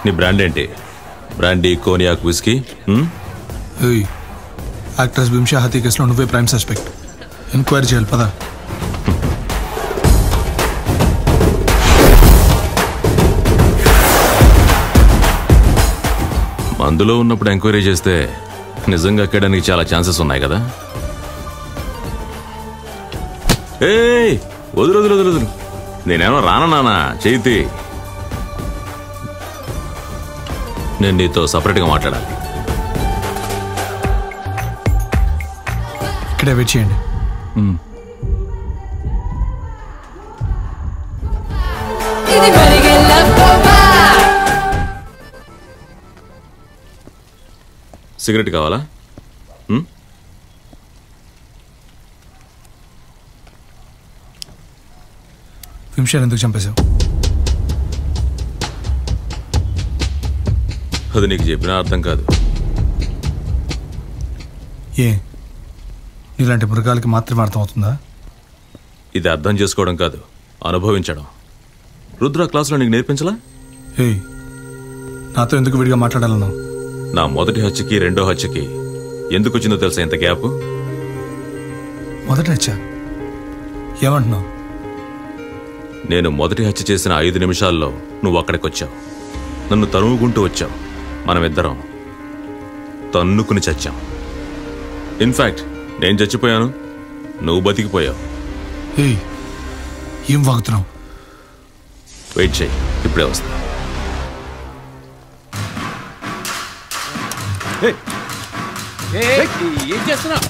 నీ బ్రాండ్ ఏంటి? Brandy, cognac, whisky? Actress బింషా హత్య కేసులో నువ్వే ప్రైమ్ సస్పెక్ట్. ఎంక్వైరీ చేయాలి, పదా. మందులో ఉన్నప్పుడు ఎంక్వైరీ చేస్తే నిజంగా ఎక్కడానికి చాలా ఛాన్సెస్ ఉన్నాయి కదా. ఏయ్, వదులు వదులు వదులు వదులు. నేనేమో రానన్నానా? చేతి, నేను నీతో సపరేట్గా మాట్లాడాలి. ఇక్కడే వెయిట్ చేయండి. సిగరెట్ కావాలా? వింశాన్ని ఎందుకు చంపేశావు? అది నీకు చెప్పినా అర్థం కాదు. ఏ, ఇలాంటి మృగాలకి మాత్రమే అర్థం అవుతుందా? ఇది అర్థం చేసుకోవడం కాదు, అనుభవించడం. రుద్ర క్లాసులో నీకు నేర్పించలా? ఏయ్, నాతో ఎందుకు విడిగా మాట్లాడాలన్నావు? నా మొదటి హత్యకి రెండో హత్యకి ఎందుకు వచ్చిందో తెలుసా ఇంత గ్యాప్? మొదటి హత్య ఏమంటున్నావు? నేను మొదటి హత్య చేసిన 5 నిమిషాల్లో నువ్వు అక్కడికి వచ్చావు. నన్ను తరుముకుంటూ వచ్చావు. మనమిద్దరం తన్నుకుని చచ్చాం. ఇన్ఫాక్ట్ నేను చచ్చిపోయాను, నువ్వు బతికిపోయావు. ఏం వాగుతున్నావు? వెయిట్ చేయి, ఇప్పుడే వస్తా. ఏం చేస్తున్నావు?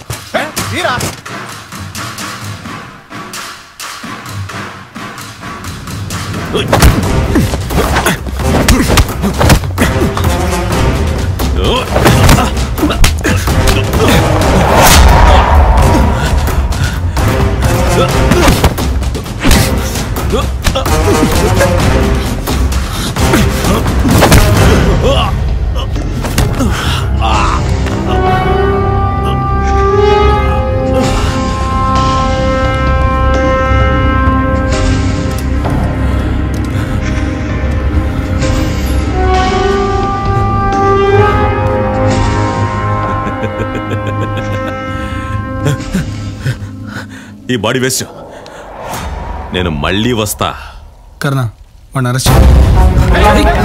ఈ బాడీ వేస్ట్. నేను మళ్ళీ వస్తా. కర్ణ, వాడిని అరెస్ట్ చేయి.